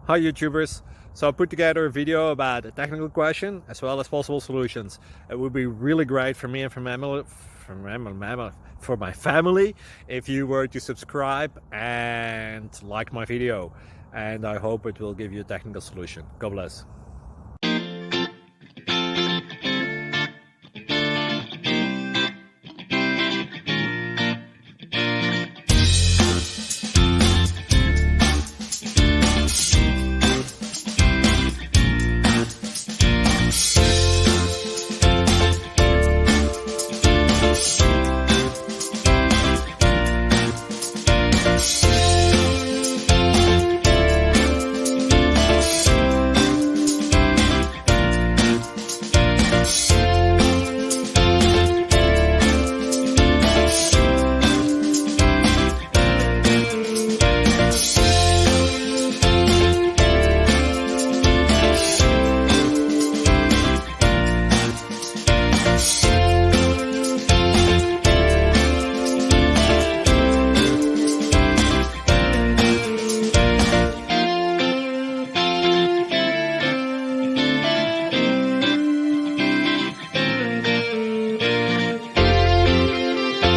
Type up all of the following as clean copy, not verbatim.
Hi YouTubers! So I put together a video about a technical question as well as possible solutions. It would be really great for me and for my family if you were to subscribe and like my video, and I hope it will give you a technical solution. God bless.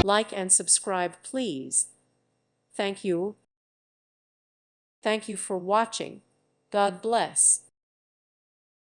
Like and subscribe, please. Thank you. Thank you for watching. God bless.